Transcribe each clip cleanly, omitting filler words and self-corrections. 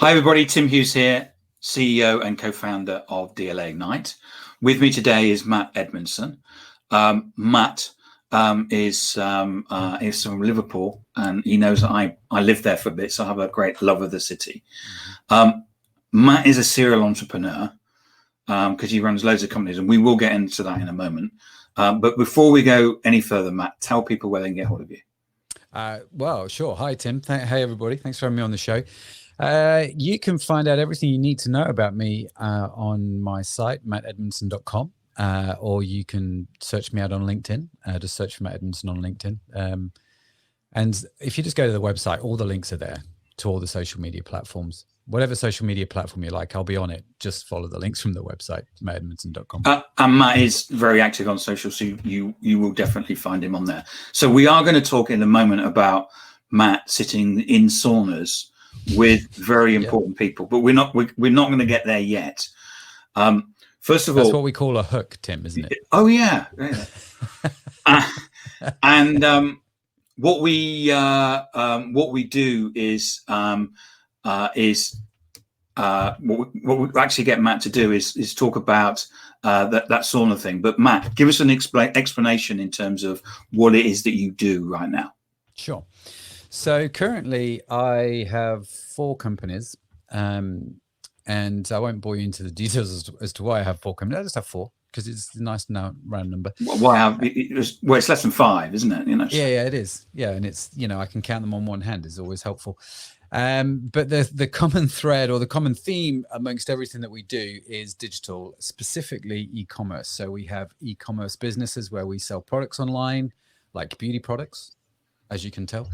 Hi, everybody. Tim Hughes here, CEO and co-founder of DLA Ignite. With me today is Matt Edmundson. Matt is from Liverpool, and he knows that I lived there for a bit, so I have a great love of the city. Matt is a serial entrepreneur because he runs loads of companies, and we will get into that in a moment. But before we go any further, Matt, tell people where they can get hold of you. Well, sure. Hi, Tim. Hey, everybody. Thanks for having me on the show. You can find out everything you need to know about me on my site, mattedmundson.com, or you can search me out on LinkedIn. Just search for Matt Edmundson on LinkedIn. And if you just go to the website, all the links are there to all the social media platforms. Whatever social media platform you like, I'll be on it. Just follow the links from the website, mattedmundson.com. And Matt is very active on social, so you will definitely find him on there. So we are going to talk in a moment about Matt sitting in saunas with very important people, but we're not going to get there yet. First of all, that's what we call a hook, Tim, isn't it? Oh yeah. And what we do is what we actually get Matt to do is talk about that sauna thing. But Matt, give us an explanation in terms of what it is that you do right now. Sure. So currently I have 4 companies, and I won't bore you into the details as to why I have 4 companies. I just have 4 because it's a nice round number. Well, it's less than 5, isn't it? Yeah, it is. Yeah, and it's, I can count them on one hand is always helpful. But the common thread or the common theme amongst everything that we do is digital, specifically e-commerce. So we have e-commerce businesses where we sell products online, like beauty products, as you can tell.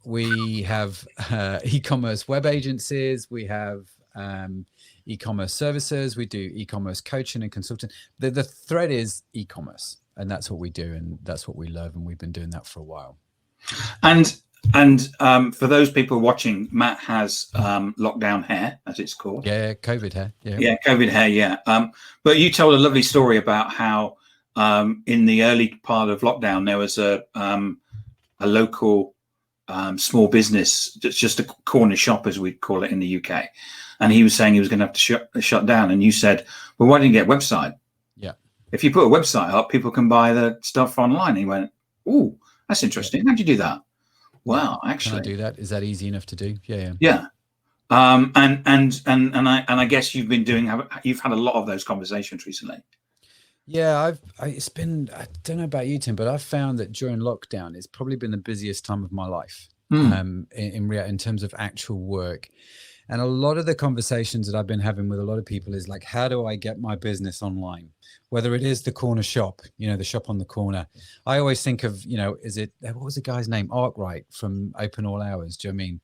We have e-commerce web agencies. We have e-commerce services. We do e-commerce coaching and consulting. The thread is e-commerce, and that's what we do, and that's what we love, and we've been doing that for a while. And for those people watching, Matt has lockdown hair, as it's called. Yeah, COVID hair. Yeah, COVID hair. Yeah. But you told a lovely story about how in the early part of lockdown there was a local small business, just a corner shop, as we call it in the UK, and he was saying he was going to have to shut down. And you said, "Well, why didn't you get a website? Yeah, if you put a website up, people can buy the stuff online." And he went, "Oh, that's interesting. How'd you do that?" Wow, actually, can I do that? Is that easy enough to do? Yeah. And I guess you've had a lot of those conversations recently. Yeah, it's been, I don't know about you, Tim, but I've found that during lockdown, it's probably been the busiest time of my life in terms of actual work. And a lot of the conversations that I've been having with a lot of people is like, how do I get my business online? Whether it is the corner shop, the shop on the corner. I always think of, what was the guy's name? Arkwright from Open All Hours. Do you know what I mean?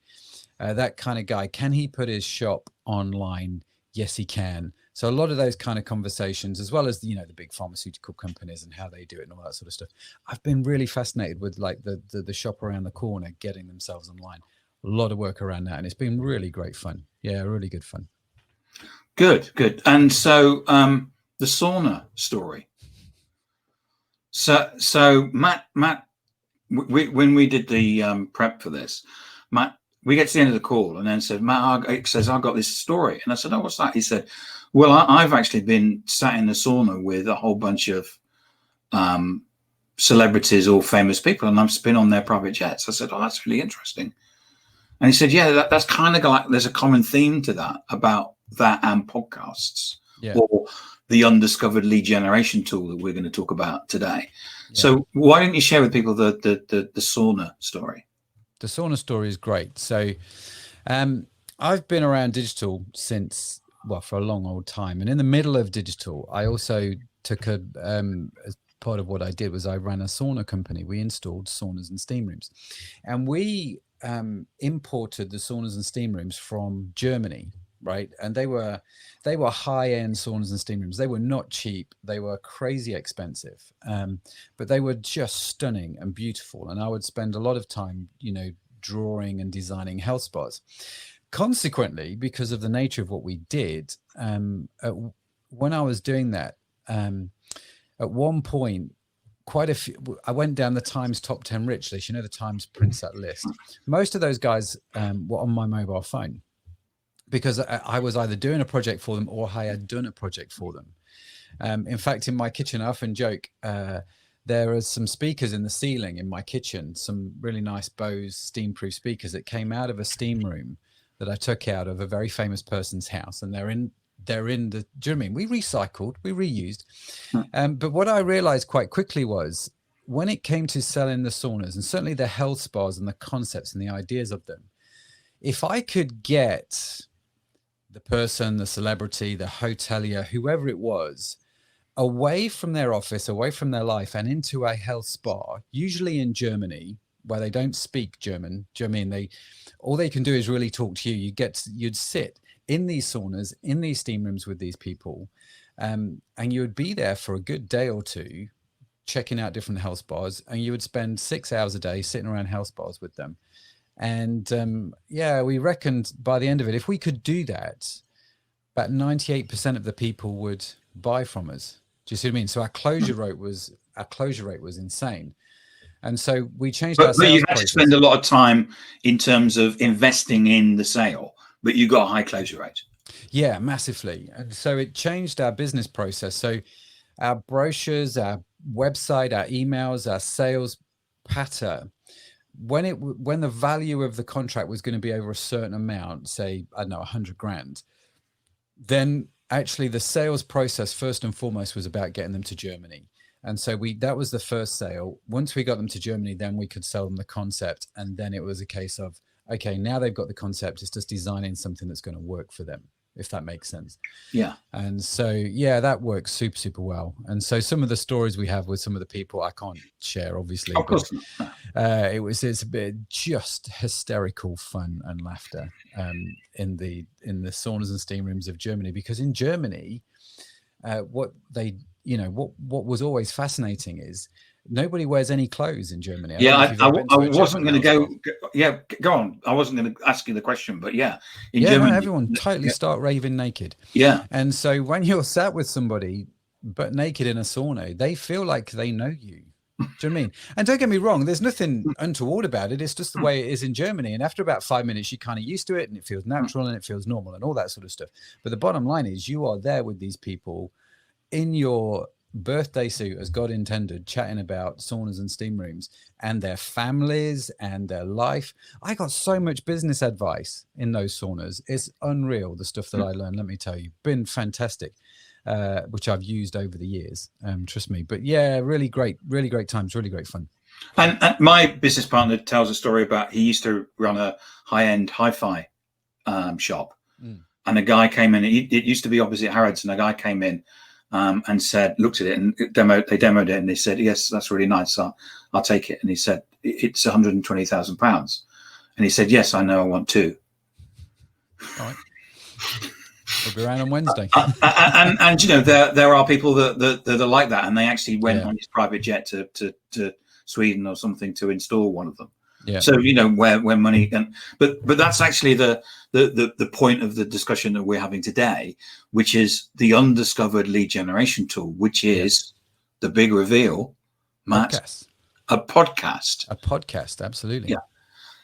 That kind of guy. Can he put his shop online? Yes, he can. So a lot of those kind of conversations, as well as, the big pharmaceutical companies and how they do it and all that sort of stuff. I've been really fascinated with like the shop around the corner getting themselves online. A lot of work around that, and it's been really great fun. Yeah, really good fun. Good. And so the sauna story. So Matt, when we did the prep for this, Matt, we get to the end of the call and then said, Matt says, "I've got this story." And I said, "Oh, what's that?" He said, "Well, I've actually been sat in the sauna with a whole bunch of celebrities or famous people, and I've been on their private jets." I said, "Oh, that's really interesting." And he said, "Yeah, that's kind of like there's a common theme to that about that and podcasts or the Undiscovered lead generation tool that we're going to talk about today." Yeah. So why don't you share with people the sauna story? The sauna story is great. So I've been around digital since, for a long old time. And in the middle of digital, I also took as part of what I did was I ran a sauna company. We installed saunas and steam rooms. And we imported the saunas and steam rooms from Germany, right? And they were high-end saunas and steam rooms. They were not cheap. They were crazy expensive, but they were just stunning and beautiful. And I would spend a lot of time, drawing and designing health spas. Consequently, because of the nature of what we did, when I was doing that, at one point, quite a few, I went down the Times top 10 rich list. The Times prints that list. Most of those guys were on my mobile phone. because I was either doing a project for them or I had done a project for them. In fact, in my kitchen, I often joke, there are some speakers in the ceiling in my kitchen, some really nice Bose steam-proof speakers that came out of a steam room that I took out of a very famous person's house. And they're in the, do you know what I mean? We recycled, we reused. But what I realized quite quickly was when it came to selling the saunas, and certainly the health spas and the concepts and the ideas of them, if I could get the person, the celebrity, the hotelier, whoever it was, away from their office, away from their life, and into a health spa, usually in Germany, where they don't speak German. Do you know what I mean? All they can do is really talk to you. You'd sit in these saunas, in these steam rooms with these people, and you would be there for a good day or two, checking out different health spas, and you would spend 6 hours a day sitting around health spas with them. And we reckoned by the end of it, if we could do that, about 98% of the people would buy from us. Do you see what I mean? So our closure rate was insane. And so we changed our sales But you had process. to spend a lot of time in terms of investing in the sale, but you got a high closure rate. Yeah, massively. And so it changed our business process. So our brochures, our website, our emails, our sales patter, when the value of the contract was going to be over a certain amount, say, I don't know, 100 grand, then actually the sales process first and foremost was about getting them to Germany. And so that was the first sale. Once we got them to Germany, then we could sell them the concept. And then it was a case of, okay, now they've got the concept, it's just designing something that's going to work for them, if that makes sense. Yeah. And so, yeah, that works super, super well. And so some of the stories we have with some of the people, I can't share, obviously. Of course not. It's a bit just hysterical fun and laughter in the saunas and steam rooms of Germany, because in Germany, what was always fascinating is nobody wears any clothes in Germany. I wasn't going to go. Yeah, go on. I wasn't going to ask you the question, but yeah, in Germany, everyone totally start raving naked. Yeah, and so when you're sat with somebody but naked in a sauna, they feel like they know you. Do you know what I mean? And don't get me wrong, there's nothing untoward about it. It's just the way it is in Germany. And after about 5 minutes, you're kind of used to it, and it feels natural and it feels normal and all that sort of stuff. But the bottom line is, you are there with these people in your birthday suit, as God intended, chatting about saunas and steam rooms and their families and their life. I got so much business advice in those saunas. It's unreal, the stuff that I learned, let me tell you. Been fantastic, which I've used over the years, trust me. But yeah, really great times, really great fun. And my business partner tells a story about, he used to run a high-end hi-fi shop, and a guy came in. It used to be opposite Harrods, and a guy came in and said, looked at it and they demoed it, and they said, yes, that's really nice, I'll take it. And he said, it's £120,000. And he said, yes, I know, I want two. All right. We'll be around on Wednesday. And you know, there are people that are like that, and they actually went on his private jet to Sweden or something to install one of them. Yeah. So you know where money can, but that's actually the point of the discussion that we're having today, which is the undiscovered lead generation tool, which is the big reveal, Matt. A podcast, absolutely. Yeah.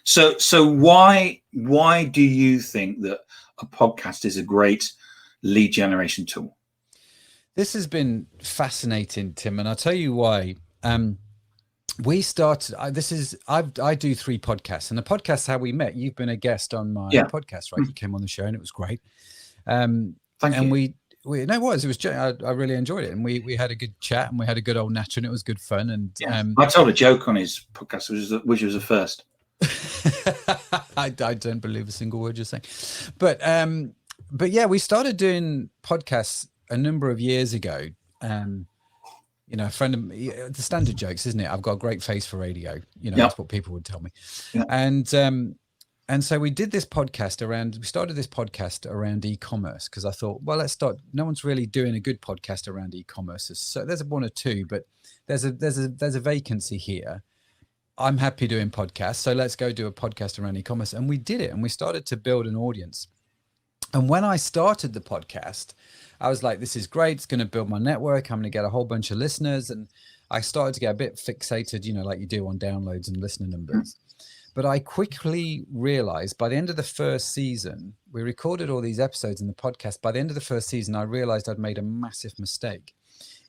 So why do you think that a podcast is a great lead generation tool? This has been fascinating, Tim, and I'll tell you why. We started, I do 3 podcasts, and the podcast how we met. You've been a guest on my podcast, right? You came on the show and it was great. Thank you. It was I really enjoyed it, and we had a good chat, and we had a good old natter, and it was good fun. And I told a joke on his podcast, which was a first. I don't believe a single word you're saying, but yeah, we started doing podcasts a number of years ago. You know, a friend of me, the standard jokes, isn't it? I've got a great face for radio. You know, that's what people would tell me. Yeah. And so we did this podcast we started this podcast around e-commerce, because I thought, well, let's start. No one's really doing a good podcast around e-commerce. So there's one or two, but there's a vacancy here. I'm happy doing podcasts, so let's go do a podcast around e-commerce. And we did it, and we started to build an audience. And when I started the podcast, I was like, this is great. It's going to build my network. I'm going to get a whole bunch of listeners. And I started to get a bit fixated, like you do on downloads and listener numbers. But I quickly realized by the end of the first season, we recorded all these episodes in the podcast. By the end of the first season, I realized I'd made a massive mistake,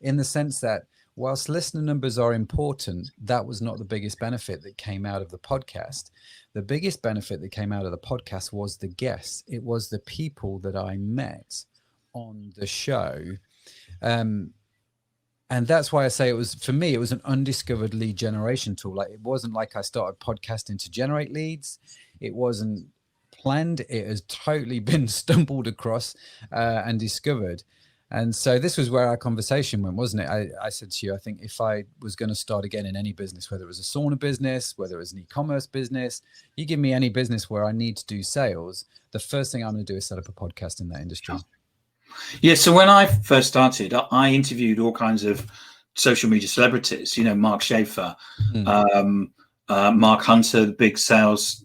in the sense that whilst listener numbers are important, that was not the biggest benefit that came out of the podcast. The biggest benefit that came out of the podcast was the guests. It was the people that I met on the show. And that's why I say for me, it was an undiscovered lead generation tool. Like, it wasn't like I started podcasting to generate leads. It wasn't planned. It has totally been stumbled across and discovered. And so this was where our conversation went, wasn't it? I said to you, I think if I was going to start again in any business, whether it was a sauna business, whether it was an e-commerce business, you give me any business where I need to do sales, the first thing I'm going to do is set up a podcast in that industry. Yeah, so when I first started, I interviewed all kinds of social media celebrities, Mark Schaefer, Mark Hunter, the big sales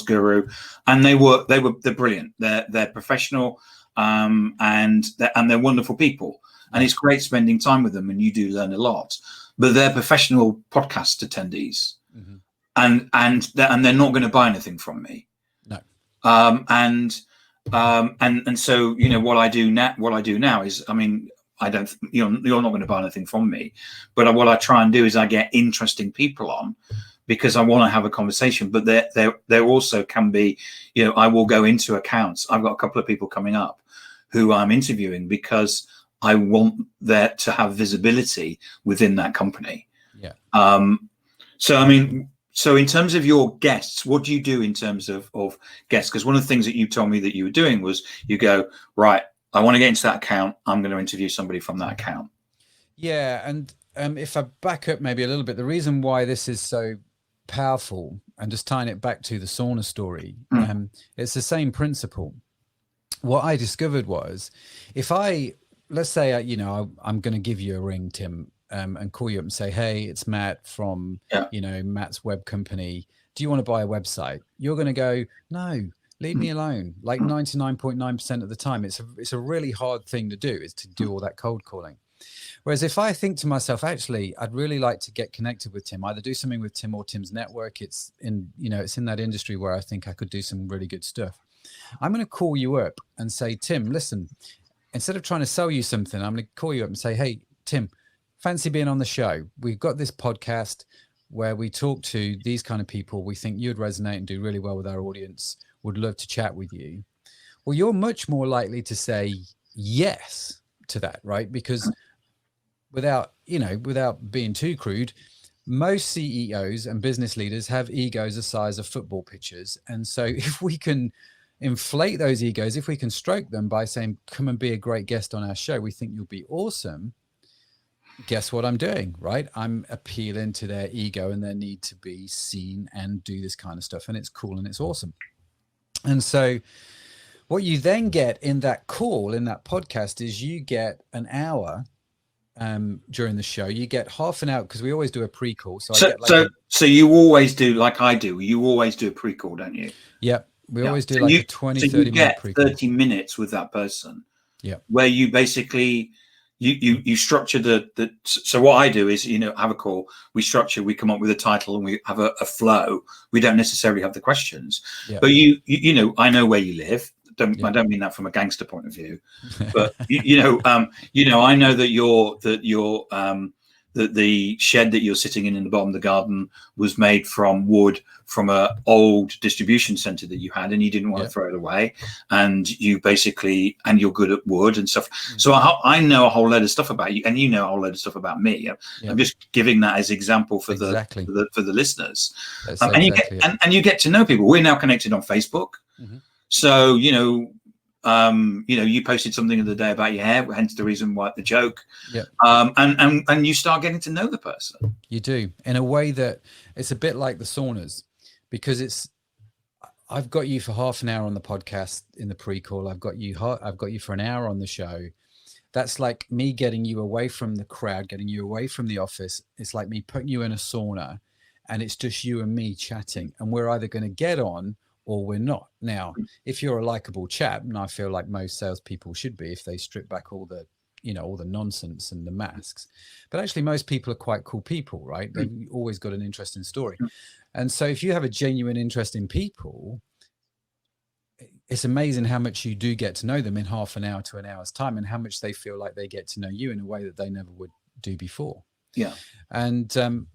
guru, and they're brilliant. They're professional, and they're wonderful people, and it's great spending time with them, and you do learn a lot. But they're professional podcast attendees, and they're not going to buy anything from me. No. And so what I do now is, I don't, you're not going to buy anything from me, but what I try and do is I get interesting people on, because I want to have a conversation. But there also can be, I will go into accounts. I've got a couple of people coming up who I'm interviewing because I want there to have visibility within that company. Yeah. So in terms of your guests, what do you do in terms of guests? Because one of the things that you told me that you were doing was you go, right, I want to get into that account. I'm going to interview somebody from that account. Yeah. And if I back up maybe a little bit, the reason why this is so powerful, and just tying it back to the sauna story, it's the same principle. What I discovered was, if let's say, I'm going to give you a ring, Tim, and call you up and say, hey, it's Matt from, Matt's web company. Do you want to buy a website? You're going to go, no, leave me alone. Like 99.9% of the time, it's a really hard thing to do, is to do all that cold calling. Whereas if I think to myself, actually, I'd really like to get connected with Tim, either do something with Tim or Tim's network. It's in that industry where I think I could do some really good stuff. I'm going to call you up and say, Tim, listen, instead of trying to sell you something, I'm going to call you up and say, hey, Tim, fancy being on the show. We've got this podcast where we talk to these kind of people. We think you'd resonate and do really well with our audience. Would love to chat with you. Well, you're much more likely to say yes to that, right? Because without being too crude, most CEOs and business leaders have egos the size of football pitches. And so if we can inflate those egos, if we can stroke them by saying, come and be a great guest on our show, we think you'll be awesome. Guess what I'm doing, right? I'm appealing to their ego and their need to be seen and do this kind of stuff. And it's cool and it's awesome. And so what you then get in that call, in that podcast, is you get an hour during the show. You get half an hour, because we always do a pre-call. So you always do, like I do, you always do a pre-call, don't you? Yep. We always do a 20, 30 minute pre-call. 30 minutes with that person. Yeah. Where you basically, you structure so what I do is, have a call, we come up with a title, and we have a flow. We don't necessarily have the questions, but I know where you live. I don't mean that from a gangster point of view, but I know that the shed that you're sitting in the bottom of the garden was made from wood from an old distribution center that you had, and you didn't want to throw it away, and you're good at wood and stuff. So I know a whole load of stuff about you, and you know a whole load of stuff about me. I'm just giving that as example for the listeners. And you get to know people. We're now connected on Facebook. So, you posted something the other day about your hair, hence the reason why the joke. Yeah. And you start getting to know the person. You do, in a way that it's a bit like the saunas, because I've got you for half an hour on the podcast in the pre-call. I've got you for an hour on the show. That's like me getting you away from the crowd, getting you away from the office. It's like me putting you in a sauna, and it's just you and me chatting, and we're either going to get on or we're not. Now, if you're a likable chap, and I feel like most salespeople should be, if they strip back all the all the nonsense and the masks. But actually most people are quite cool people, right? They've always got an interesting story. And so if you have a genuine interest in people, it's amazing how much you do get to know them in half an hour to an hour's time, and how much they feel like they get to know you in a way that they never would do before. Yeah. And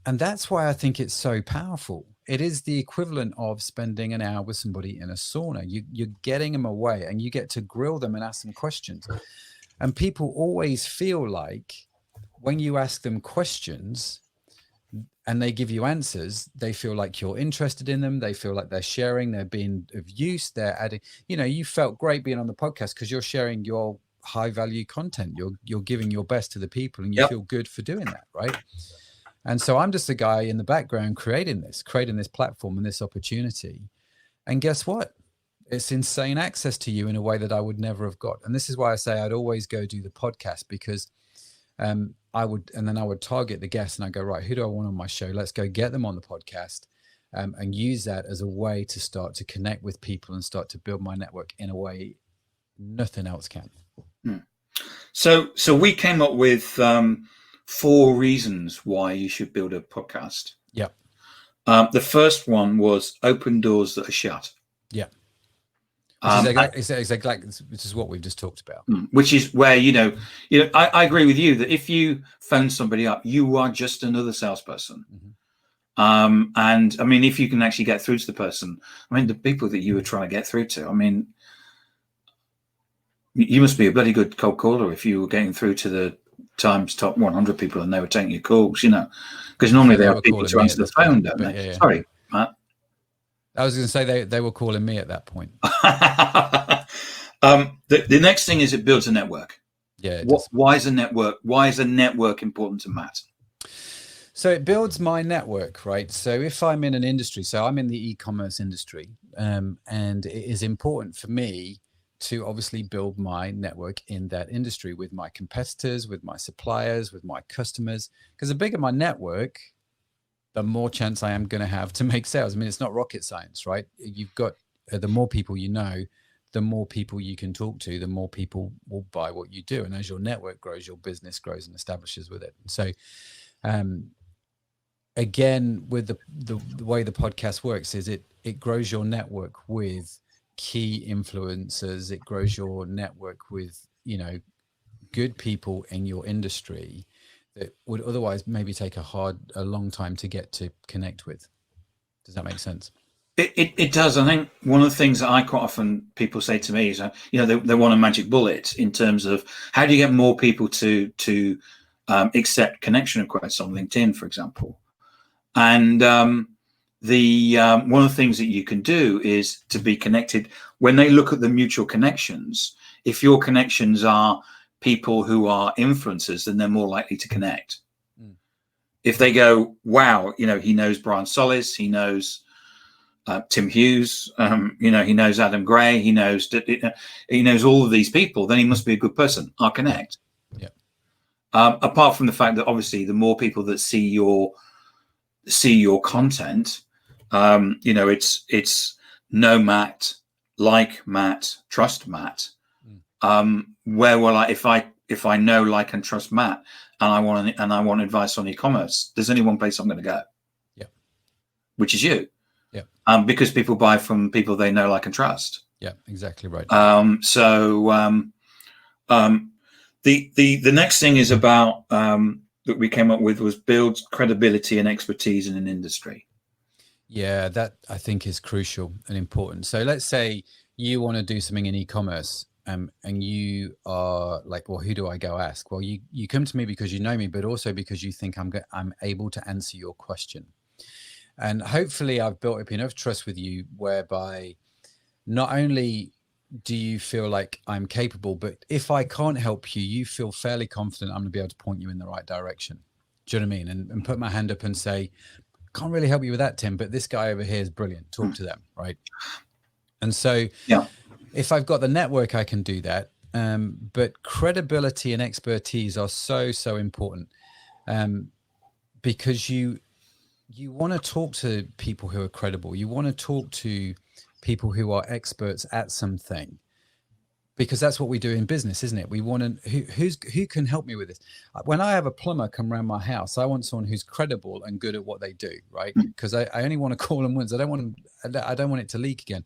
that's why I think it's so powerful. It is the equivalent of spending an hour with somebody in a sauna. You're getting them away, and you get to grill them and ask them questions. And people always feel like when you ask them questions and they give you answers, they feel like you're interested in them. They feel like they're sharing, they're being of use, they're adding, you felt great being on the podcast because you're sharing your high value content. You're giving your best to the people, and you feel good for doing that, right? And so I'm just a guy in the background creating this platform and this opportunity. And guess what? It's insane access to you in a way that I would never have got. And this is why I say I'd always go do the podcast, because I would target the guests and I go, right, who do I want on my show? Let's go get them on the podcast, and use that as a way to start to connect with people and start to build my network in a way nothing else can. So we came up with 4 reasons why you should build a podcast. Yeah. The first one was open doors that are shut. Yeah. Which is what we've just talked about. Which is where, I agree with you that if you phone somebody up, you are just another salesperson. And I mean, if you can actually get through to the person, I mean, the people that you were trying to get through to, I mean, you must be a bloody good cold caller if you were getting through to the Times top 100 people and they were taking your calls, because normally they have people to answer the phone, don't they? Yeah. Sorry, Matt. I was going to say they were calling me at that point. The next thing is it builds a network. Yeah. Why is a network important to Matt? So it builds my network, right? So if I'm in an industry, so I'm in the e-commerce industry, and it is important for me to obviously build my network in that industry with my competitors, with my suppliers, with my customers, because the bigger my network, the more chance I am going to have to make sales. I mean, it's not rocket science, right? You've got, the more people you know, the more people you can talk to, the more people will buy what you do. And as your network grows, your business grows and establishes with it. And so, again, with the way the podcast works is it grows your network with key influencers. It grows your network with, good people in your industry that would otherwise maybe take a long time to get to connect with. Does that make sense? It does. I think one of the things that I quite often people say to me is, they want a magic bullet in terms of how do you get more people to accept connection requests on LinkedIn, for example. And one of the things that you can do is to be connected. When they look at the mutual connections, if your connections are people who are influencers, then they're more likely to connect. If they go, wow, he knows Brian Solis, he knows Tim Hughes, he knows Adam Gray, he knows all of these people, then he must be a good person. I'll connect. Yeah. Apart from the fact that obviously the more people that see your content, it's know Matt, like Matt, trust Matt. Where will if I know, like, and trust Matt, and I want advice on e-commerce, there's only one place I'm going to go. Yeah. Which is you. Yeah. Because people buy from people they know, like, and trust. Yeah, exactly right. The next thing is about that we came up with was build credibility and expertise in an industry. Yeah, that I think is crucial and important. So let's say you want to do something in e-commerce, and you are like, well, who do I go ask? Well, you come to me because you know me, but also because you think I'm able to answer your question. And hopefully I've built up enough trust with you whereby not only do you feel like I'm capable, but if I can't help you, you feel fairly confident I'm going to be able to point you in the right direction. Do you know what I mean? And put my hand up and say, can't really help you with that, Tim, but this guy over here is brilliant. Talk to them, right? And so if I've got the network, I can do that. But credibility and expertise are so important, because you want to talk to people who are credible. You want to talk to people who are experts at something. because that's what we do in business, isn't it? We want to, who can help me with this? When I have a plumber come around my house, I want someone who's credible and good at what they do, right? Because I only want to call them once. I don't want it to leak again.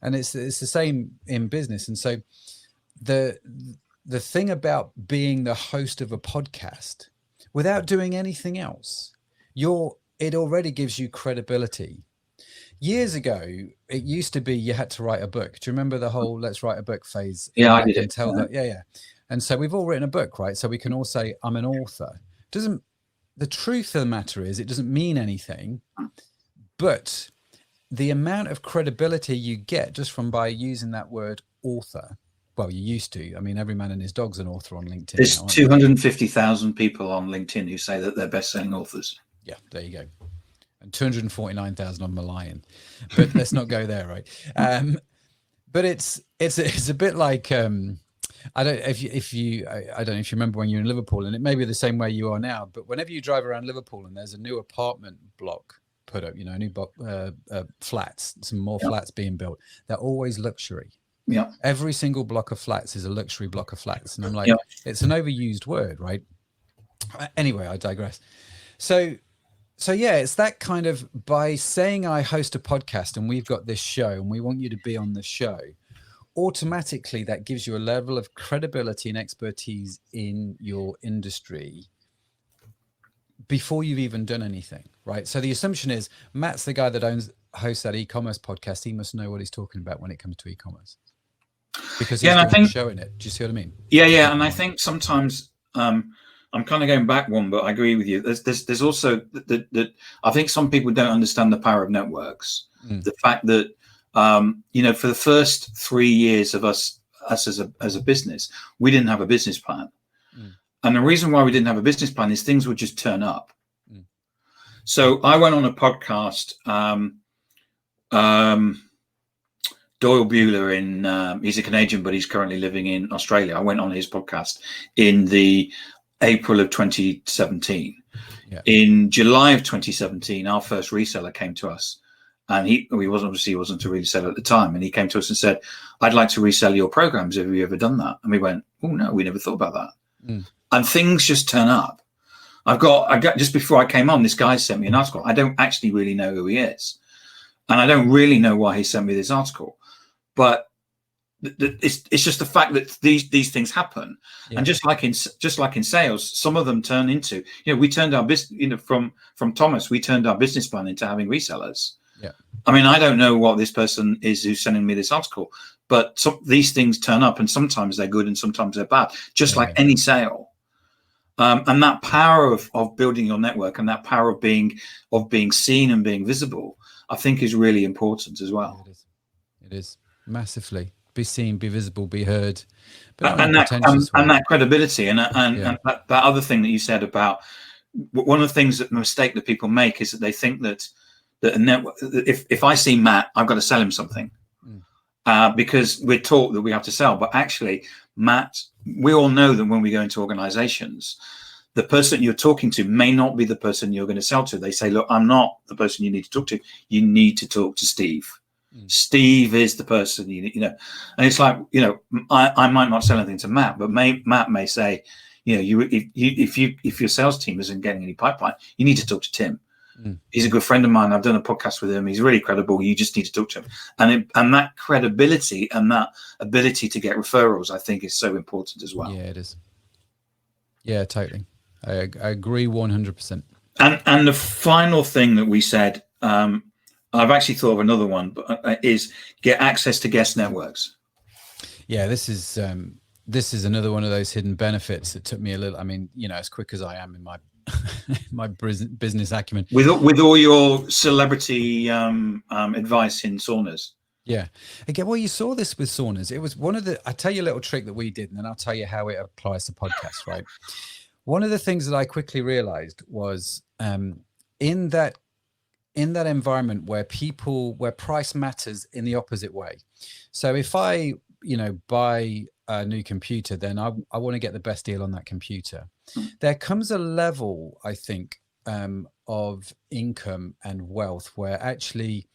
And it's the same in business. And so the thing about being the host of a podcast without doing anything else, it already gives you credibility. Years ago, it used to be you had to write a book. Do you remember the whole "let's write a book" phase? Yeah, I did it. Yeah. And so we've all written a book, right? So we can all say, "I'm an author." The truth of the matter is, it doesn't mean anything, but the amount of credibility you get just from by using that word "author." Well, you used to. I mean, every man and his dog's an author on LinkedIn. There's 250,000 people on LinkedIn who say that they're best-selling authors. Yeah, there you go. And 249,000 on Malayan, but let's not go there, right? But it's a bit like I don't know if you remember when you were in Liverpool, and it may be the same way you are now. But whenever you drive around Liverpool and there's a new apartment block put up, a new flats, some more flats being built, they're always luxury. Yeah. Every single block of flats is a luxury block of flats, and I'm like, it's an overused word, right? Anyway, I digress. So yeah, it's that kind of, by saying I host a podcast and we've got this show and we want you to be on the show, automatically that gives you a level of credibility and expertise in your industry before you've even done anything, right? So the assumption is Matt's the guy that hosts that e-commerce podcast. He must know what he's talking about when it comes to e-commerce, because he's doing a show in it. Do you see what I mean? Yeah. And I think sometimes I'm kind of going back one, but I agree with you. There's also that I think some people don't understand the power of networks. The fact that for the first 3 years of us as a business, we didn't have a business plan, and the reason why we didn't have a business plan is things would just turn up. So I went on a podcast. Doyle Buehler he's a Canadian, but he's currently living in Australia. I went on his podcast in the April of 2017. In July of 2017, our first reseller came to us, and he wasn't a reseller at the time, and he came to us and said, "I'd like to resell your programs. Have you ever done that?" And we went, "Oh no, we never thought about that." And things just turn up. I got just before I came on, this guy sent me an article. I don't actually really know who he is, and I don't really know why he sent me this article, but it's just the fact that these things happen. And just like in sales, some of them turn into, we turned our business, from Thomas, we turned our business plan into having resellers. I mean, I don't know what this person is who's sending me this article, but these things turn up, and sometimes they're good and sometimes they're bad, just like any sale. And that power of building your network, and that power of being seen and being visible, I think is really important as well. It is massively. Be seen, be visible, be heard, and that credibility, and that other thing that you said about one of the things, that mistake that people make is that they think that a network, if I see Matt, I've got to sell him something, because we're taught that we have to sell. But actually, Matt, we all know that when we go into organizations, the person you're talking to may not be the person you're going to sell to. They say, "Look, I'm not the person you need to talk to. You need to talk to Steve. Steve is the person you know." And it's like, I might not sell anything to Matt, but Matt may say, if your sales team isn't getting any pipeline, you need to talk to Tim. He's a good friend of mine. I've done a podcast with him. He's really credible. You just need to talk to him. And that credibility and that ability to get referrals, I think, is so important as well. Yeah, it is. Yeah, totally. I agree 100%. And the final thing that we said, I've actually thought of another one, but is get access to guest networks. Yeah, this is another one of those hidden benefits that took me a little. I mean, as quick as I am in my my business acumen, with all your celebrity advice in saunas. Yeah, again, well, you saw this with saunas. It was one of the. I tell you a little trick that we did, and then I'll tell you how it applies to podcasts. Right. One of the things that I quickly realized was in that environment where price matters in the opposite way. So if I, buy a new computer, then I want to get the best deal on that computer. There comes a level, I think, of income and wealth where actually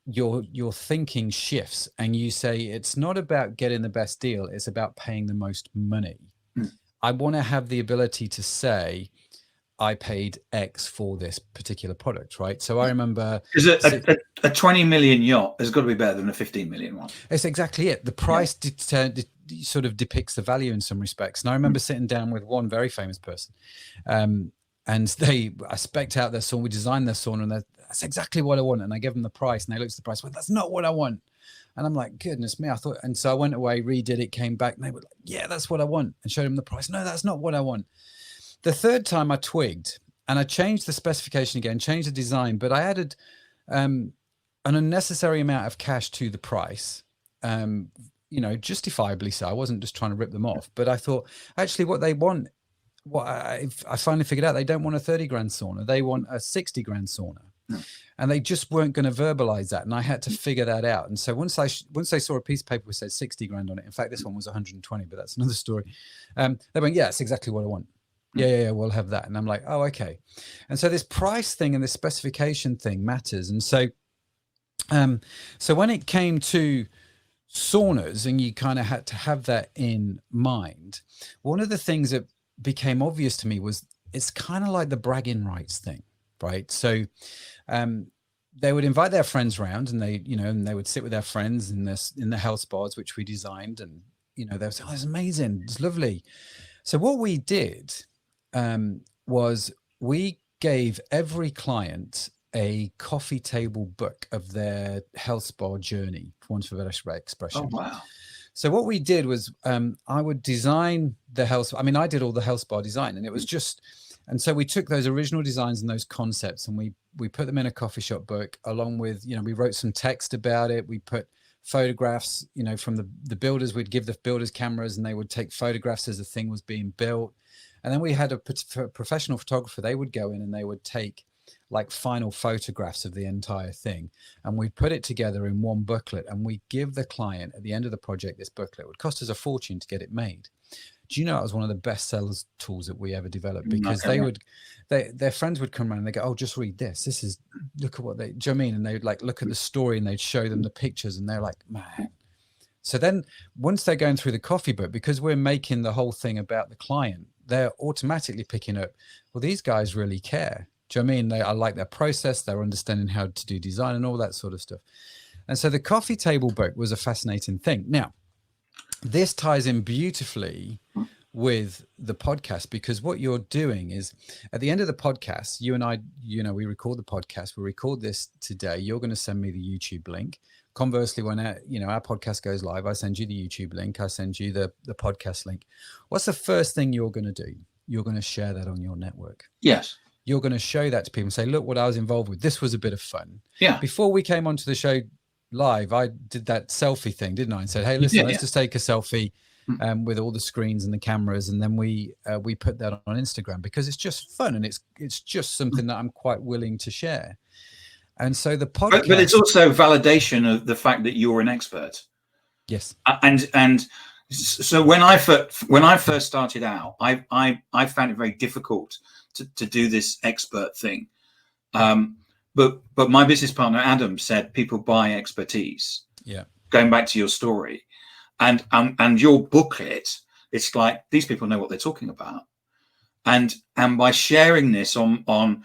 your thinking shifts, and you say it's not about getting the best deal, it's about paying the most money. I want to have the ability to say I paid X for this particular product, right? So I remember a 20 million yacht has got to be better than a 15 million one. It's exactly it. The price sort of depicts the value in some respects. And I remember sitting down with one very famous person, and I spec'd out their sauna, we designed their sauna, and that's exactly what I want. And I gave them the price, and they looked at the price, went, that's not what I want. And I'm like, goodness me, I thought. And so I went away, redid it, came back, and they were like, yeah, that's what I want, and showed them the price. No, that's not what I want. The third time I twigged, and I changed the specification again, changed the design, but I added an unnecessary amount of cash to the price, justifiably so. I wasn't just trying to rip them off, but I thought actually what they want, what I finally figured out, they don't want a 30 grand sauna. They want a 60 grand sauna. And they just weren't going to verbalize that. And I had to figure that out. And so once they saw a piece of paper which said 60 grand on it, in fact, this one was 120, but that's another story. They went, yeah, that's exactly what I want. Yeah, we'll have that. And I'm like, oh, okay. And so this price thing and this specification thing matters. And so, so when it came to saunas, and you kind of had to have that in mind, one of the things that became obvious to me was it's kind of like the bragging rights thing, right? So they would invite their friends around, and they would sit with their friends in the health spas, which we designed, and they would say, oh, it's amazing, it's lovely. So what we did was we gave every client a coffee table book of their health spa journey, for want of a better expression. Oh, wow. So what we did was I would design the health. I mean, I did all the health spa design, and it was just, and so we took those original designs and those concepts, and we put them in a coffee shop book, along with, we wrote some text about it. We put photographs, from the builders. We'd give the builders cameras, and they would take photographs as the thing was being built. And then we had a professional photographer. They would go in and they would take like final photographs of the entire thing. And we put it together in one booklet, and we give the client at the end of the project this booklet. It would cost us a fortune to get it made. Do you know, it was one of the best sellers tools that we ever developed, because their friends would come around and they go, oh, just read this. This is, look at what do you know what I mean? And they'd like look at the story, and they'd show them the pictures, and they're like, man. So then once they're going through the coffee book, because we're making the whole thing about the client, they're automatically picking up, well, these guys really care. Do you know what I mean? I like their process, they're understanding how to do design and all that sort of stuff. And so the coffee table book was a fascinating thing. Now, this ties in beautifully with the podcast, because what you're doing is at the end of the podcast, you and I, we record the podcast, we'll record this today. You're going to send me the YouTube link. Conversely, when our podcast goes live, I send you the YouTube link. I send you the podcast link. What's the first thing you're going to do? You're going to share that on your network. Yes. You're going to show that to people and say, look what I was involved with. This was a bit of fun. Yeah. Before we came onto the show live, I did that selfie thing, didn't I? And said, hey, listen, let's just take a selfie with all the screens and the cameras. And then we put that on Instagram, because it's just fun. And it's just something that I'm quite willing to share. And so the podcast, but it's also validation of the fact that you're an expert. Yes. And so when I first started out, I found it very difficult to do this expert thing. But my business partner Adam said people buy expertise. Yeah. Going back to your story, and your booklet, it's like these people know what they're talking about, and by sharing this on.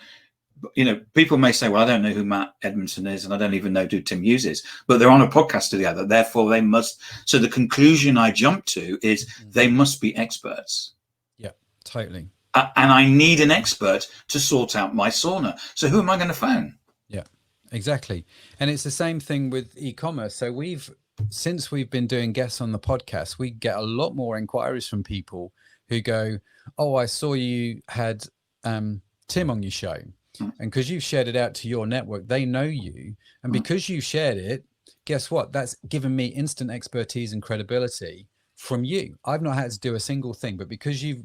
People may say, well, I don't know who Matt Edmundson is, and I don't even know who Tim Hughes is, but they're on a podcast together. Therefore, they must. So the conclusion I jump to is they must be experts. Yeah, totally. And I need an expert to sort out my sauna. So who am I going to phone? Yeah, exactly. And it's the same thing with e-commerce. So since we've been doing guests on the podcast, we get a lot more inquiries from people who go, oh, I saw you had Tim on your show. And because you've shared it out to your network, they know you. And because you shared it, guess what? That's given me instant expertise and credibility from you. I've not had to do a single thing, but because you've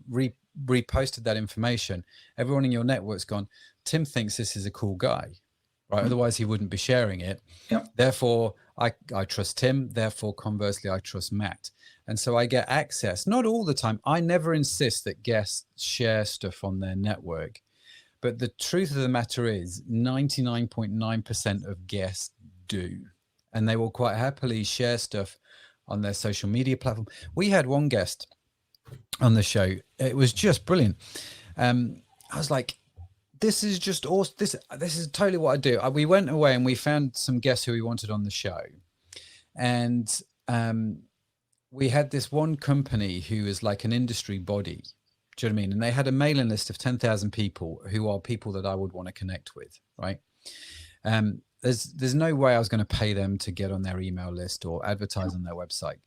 reposted that information, everyone in your network's gone, Tim thinks this is a cool guy, right? Otherwise he wouldn't be sharing it. Yep. Therefore, I trust Tim. Therefore, conversely, I trust Matt. And so I get access, not all the time. I never insist that guests share stuff on their network. But the truth of the matter is 99.9% of guests do, and they will quite happily share stuff on their social media platform. We had one guest on the show. It was just brilliant. I was like, this is just awesome. This is totally what I do. We went away and we found some guests who we wanted on the show. And we had this one company who is like an industry body. Do you know what I mean? And they had a mailing list of 10,000 people who are people that I would want to connect with, right? There's no way I was going to pay them to get on their email list or advertise on their website.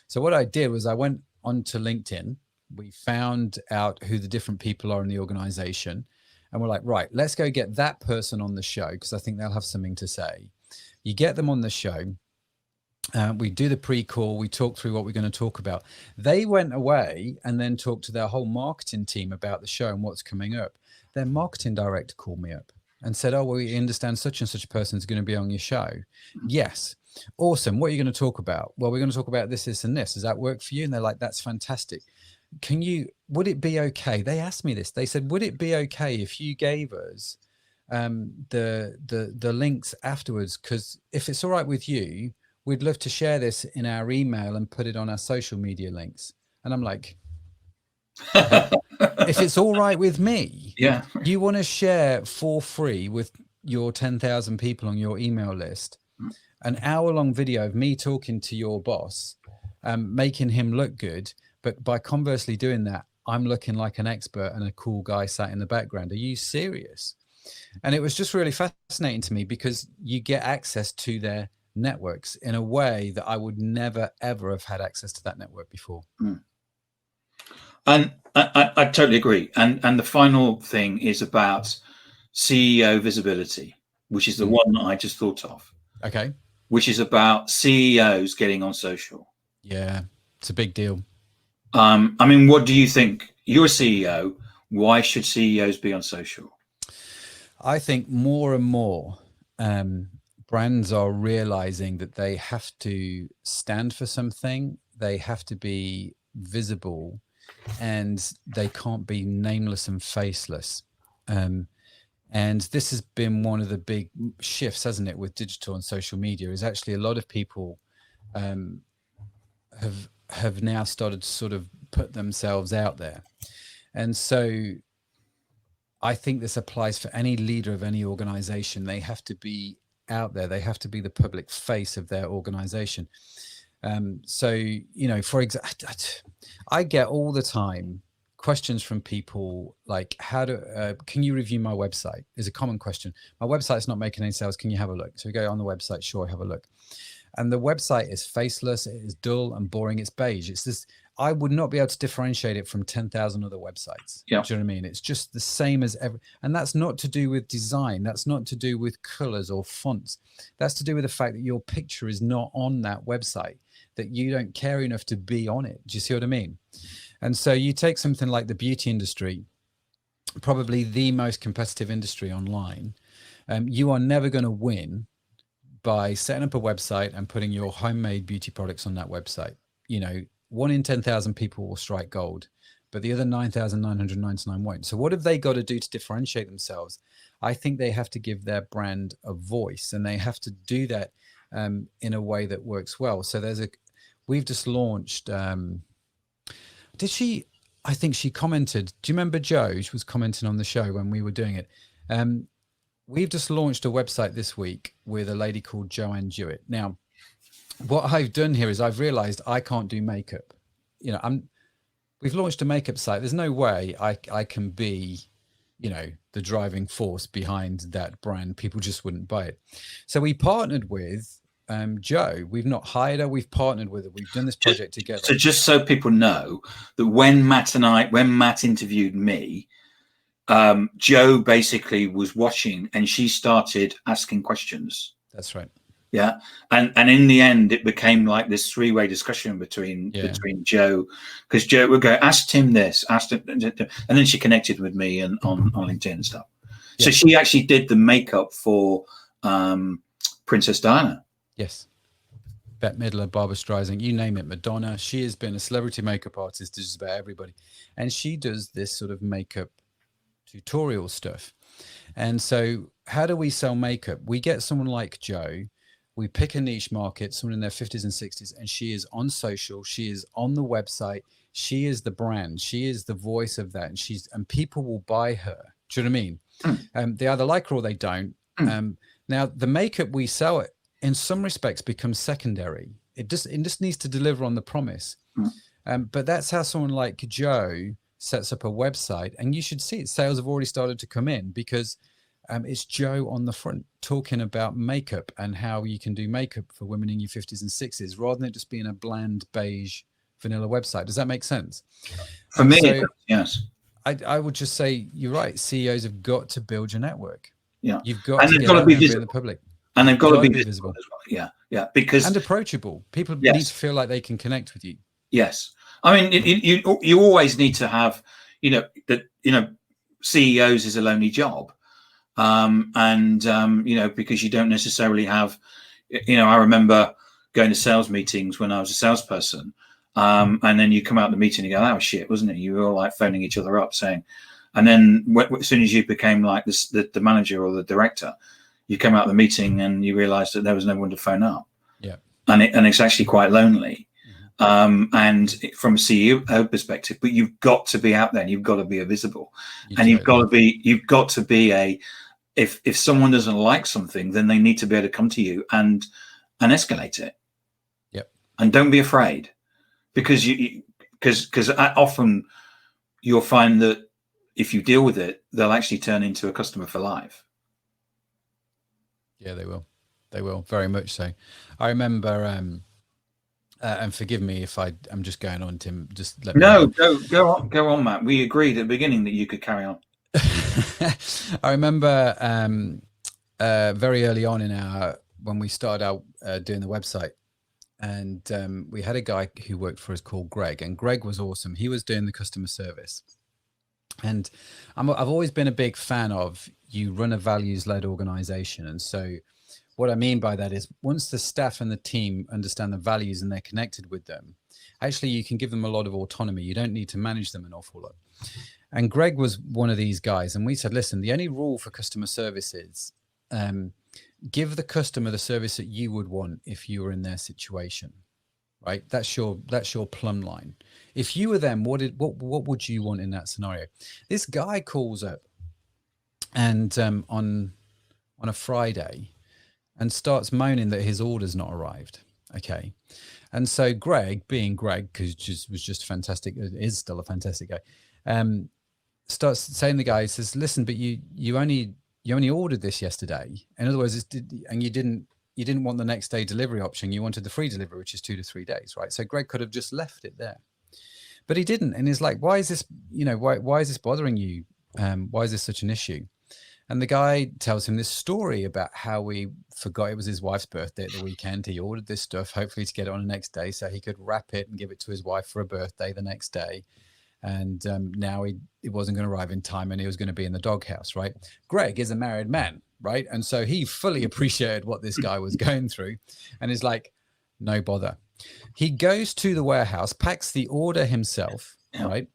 So what I did was I went onto LinkedIn. We found out who the different people are in the organization. And we're like, right, let's go get that person on the show because I think they'll have something to say. You get them on the show. We do the pre-call. We talk through what we're going to talk about. They went away and then talked to their whole marketing team about the show and what's coming up. Their marketing director called me up and said, oh, well, we understand such and such a person is going to be on your show. Yes. Awesome. What are you going to talk about? Well, we're going to talk about this, this, and this. Does that work for you? And they're like, that's fantastic. Would it be okay? They asked me this. They said, would it be okay if you gave us the links afterwards? Because if it's all right with you, we'd love to share this in our email and put it on our social media links. And I'm like, if it's all right with me, yeah, you want to share for free with your 10,000 people on your email list, an hour-long video of me talking to your boss, making him look good. But by conversely doing that, I'm looking like an expert and a cool guy sat in the background. Are you serious? And it was just really fascinating to me because you get access to their networks in a way that I would never, ever have had access to that network before. And I totally agree. And the final thing is about CEO visibility, which is the one that I just thought of. Okay. Which is about CEOs getting on social. Yeah, it's a big deal. I mean, what do you think? You're a CEO. Why should CEOs be on social? I think more and more brands are realizing that they have to stand for something. They have to be visible and they can't be nameless and faceless. And this has been one of the big shifts, hasn't it, with digital and social media, is actually a lot of people have now started to sort of put themselves out there. And so I think this applies for any leader of any organization. They have to be out there. They have to be the public face of their organization. So, you know, for example, I get all the time questions from people like, can you review my website? Is a common question. My website's not making any sales. Can you have a look? So we go on the website. Sure, have a look. And the website is faceless. It is dull and boring. It's beige. It's this. I would not be able to differentiate it from 10,000 other websites. Yeah. Do you know what I mean? It's just the same as every, and that's not to do with design. That's not to do with colors or fonts. That's to do with the fact that your picture is not on that website, that you don't care enough to be on it. Do you see what I mean? And so you take something like the beauty industry, probably the most competitive industry online. You are never going to win by setting up a website and putting your homemade beauty products on that website. You know, 1 in 10,000 people will strike gold, but the other 9,999 won't. So what have they got to do to differentiate themselves? I think they have to give their brand a voice, and they have to do that in a way that works well. So we've just launched, I think she commented, do you remember Jo? She was commenting on the show when we were doing it. We've just launched a website this week with a lady called Joanne Jewett. Now, what I've done here is I've realized I can't do makeup. You know, we've launched a makeup site. There's no way I can be, you know, the driving force behind that brand. People just wouldn't buy it. So we partnered with Jo. We've not hired her. We've partnered with her. We've done this project together. So just so people know that when Matt interviewed me, Jo basically was watching and she started asking questions. That's right. Yeah. And in the end, it became like this 3-way discussion between Jo, because Jo would go, ask Tim this, ask him, and then she connected with me and on LinkedIn and stuff. Yeah. So she actually did the makeup for Princess Diana. Yes. Bette Midler, Barbara Streisand, you name it, Madonna. She has been a celebrity makeup artist to just about everybody. And she does this sort of makeup tutorial stuff. And so how do we sell makeup? We get someone like Jo We pick a niche market, someone in their 50s and 60s, and she is on social, she is on the website, she is the brand, she is the voice of that, and people will buy her. Do you know what I mean? They either like her or they don't. Now, the makeup we sell, in some respects, becomes secondary. It just needs to deliver on the promise. But that's how someone like Joe sets up a website, and you should see it. Sales have already started to come in because it's Joe on the front talking about makeup and how you can do makeup for women in your 50s and 60s rather than it just being a bland beige vanilla website. Does that make sense? For me, so, yes. I would just say you're right. CEOs have got to build your network. Yeah, you've got and to get out there in the public, and they've got to be visible as well. Yeah, because and approachable. People need to feel like they can connect with you. Yes, I mean you always need to have CEOs is a lonely job. Because you don't necessarily have, I remember going to sales meetings when I was a salesperson, and then you come out of the meeting and you go, that was shit, wasn't it? You were all like phoning each other up saying, and then as soon as you became like the manager or the director, you come out of the meeting and you realized that there was no one to phone up. Yeah. And it's actually quite lonely. And from a CEO perspective, but you've got to be out there and you've got to be visible, you've got to be if someone doesn't like something, then they need to be able to come to you and escalate it. Yep. And don't be afraid, because often you'll find that if you deal with it, they'll actually turn into a customer for life. Yeah, they will. They will, very much so. I remember, and forgive me if I'm just going on, Tim. Just let me know. Go on, Matt. We agreed at the beginning that you could carry on. I remember very early on when we started out doing the website, and we had a guy who worked for us called Greg, and Greg was awesome. He was doing the customer service, and I've always been a big fan of you run a values-led organization. And so what I mean by that is once the staff and the team understand the values and they're connected with them, actually you can give them a lot of autonomy. You don't need to manage them an awful lot. And Greg was one of these guys. And we said, listen, the only rule for customer service is give the customer the service that you would want if you were in their situation, right? That's your plumb line. If you were them, what would you want in that scenario? This guy calls up and on a Friday and starts moaning that his order's not arrived. Okay. And so Greg, being Greg, because was just fantastic, is still a fantastic guy, starts saying, the guy says, listen, but you only ordered this yesterday. In other words, and you didn't want the next day delivery option. You wanted the free delivery, which is 2 to 3 days, right? So Greg could have just left it there, but he didn't. And he's like, why is this, why is this bothering you? Why is this such an issue? And the guy tells him this story about how he forgot it was his wife's birthday at the weekend. He ordered this stuff, hopefully to get it on the next day so he could wrap it and give it to his wife for a birthday the next day. And now it wasn't going to arrive in time and he was going to be in the doghouse, right? Greg is a married man, right? And so he fully appreciated what this guy was going through and is like, no bother. He goes to the warehouse, packs the order himself, right?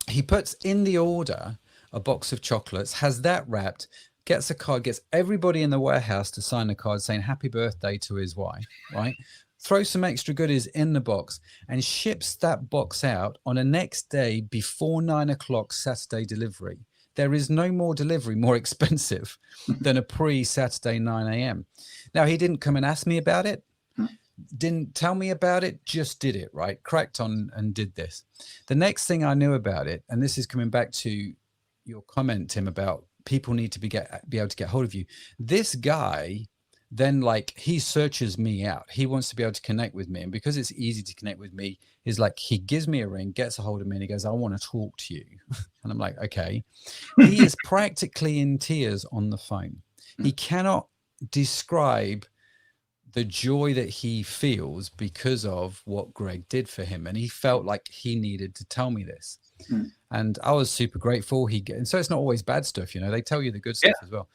He puts in the order a box of chocolates, has that wrapped, gets a card, gets everybody in the warehouse to sign a card saying happy birthday to his wife, right? Throws some extra goodies in the box and ships that box out on a next day before 9 o'clock Saturday delivery. There is no more delivery more expensive than a pre-Saturday 9 a.m. Now, he didn't come and ask me about it, didn't tell me about it, just did it, right? Cracked on and did this. The next thing I knew about it, and this is coming back to your comment, Tim, about people need to be able to get hold of you. This guy then, he searches me out. He wants to be able to connect with me. And because it's easy to connect with me, he's like, he gives me a ring, gets a hold of me, and he goes, I want to talk to you. And I'm like, okay. He is practically in tears on the phone. He cannot describe the joy that he feels because of what Greg did for him. And he felt like he needed to tell me this. And I was super grateful. And so it's not always bad stuff, they tell you the good stuff as well.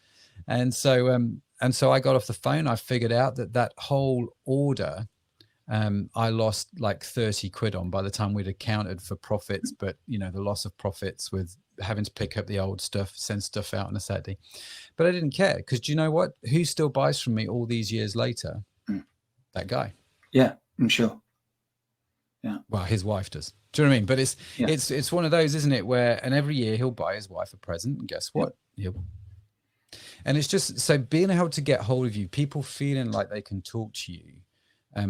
And so I got off the phone. I figured out that whole order, I lost like 30 quid on by the time we'd accounted for profits, but the loss of profits with having to pick up the old stuff, send stuff out on a Saturday. But I didn't care, because do you know what? Who still buys from me all these years later? That guy. Yeah, I'm sure. Yeah. Well, his wife does. Do you know what I mean? But it's one of those, isn't it? Where, and every year he'll buy his wife a present, and guess what? And it's just, so being able to get hold of you, people feeling like they can talk to you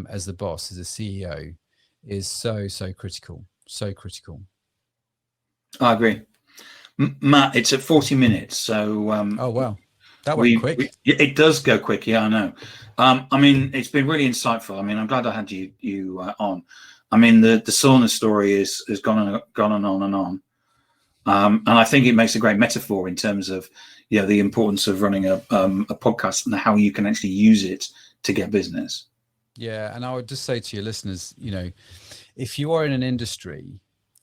as the boss, as a CEO, is so critical. So critical. I agree. Matt, it's at 40 minutes. So, oh, wow. That went quick. It does go quick. Yeah, I know. I mean, it's been really insightful. I mean, I'm glad I had you on. I mean, the sauna story has gone on and on. And I think it makes a great metaphor in terms of, the importance of running a podcast and how you can actually use it to get business. Yeah. And I would just say to your listeners, if you are in an industry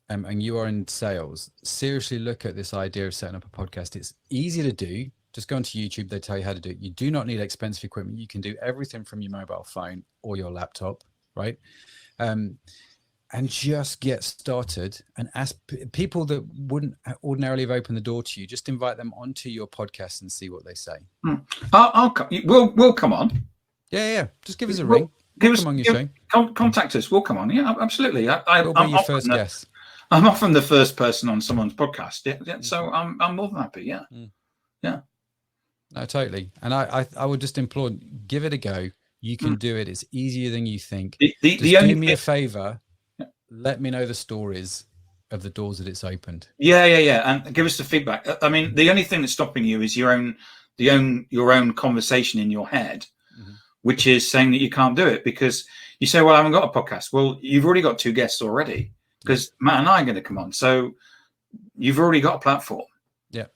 and you are in sales, seriously look at this idea of setting up a podcast. It's easy to do. Just go onto YouTube. They tell you how to do it. You do not need expensive equipment. You can do everything from your mobile phone or your laptop, right? And just get started, and ask people that wouldn't ordinarily have opened the door to you. Just invite them onto your podcast and see what they say. We'll come on. Yeah. Just give us a ring. Come on your show. Contact us. We'll come on. Yeah, absolutely. We'll be your first guest. I'm often the first person on someone's podcast. Yeah. So I'm more than happy. Yeah. Yeah. No, totally. And I would just implore, give it a go. You can do it. It's easier than you think. Do me a favor. Let me know the stories of the doors that it's opened. Yeah. And give us the feedback. I mean, the only thing that's stopping you is your own conversation in your head, which is saying that you can't do it because you say, well, I haven't got a podcast. Well, you've already got 2 guests already because Matt and I are going to come on. So you've already got a platform. Yeah.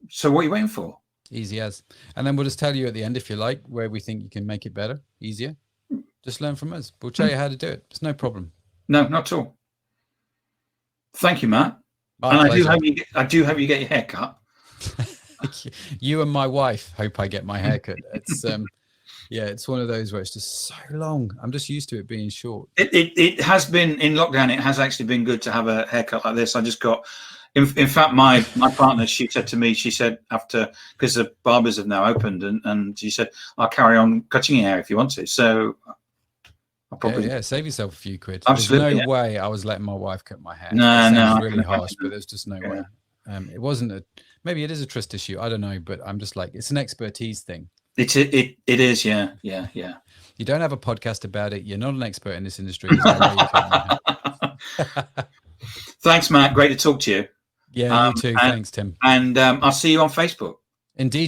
So what are you waiting for? Easy as. And then we'll just tell you at the end, if you like, where we think you can make it better, easier. Just learn from us. We'll tell you how to do it. It's no problem. No, not at all. Thank you, Matt. And I do hope you get your hair cut. You and my wife hope I get my hair cut. It's it's one of those where it's just so long. I'm just used to it being short. It has been in lockdown. It has actually been good to have a haircut like this. I just got. In fact, my partner, she said to me, she said after, because the barbers have now opened, and she said, I'll carry on cutting your hair if you want to. So I'll probably save yourself a few quid. Absolutely, There's no way I was letting my wife cut my hair. No, really harsh, but there's just no way. It wasn't maybe it is a trust issue. I don't know, but I'm just like, it's an expertise thing. It is, yeah. You don't have a podcast about it. You're not an expert in this industry. There's no way you cut my hair. Thanks, Matt. Great to talk to you. Yeah, you too. Thanks, Tim. And I'll see you on Facebook. Indeed.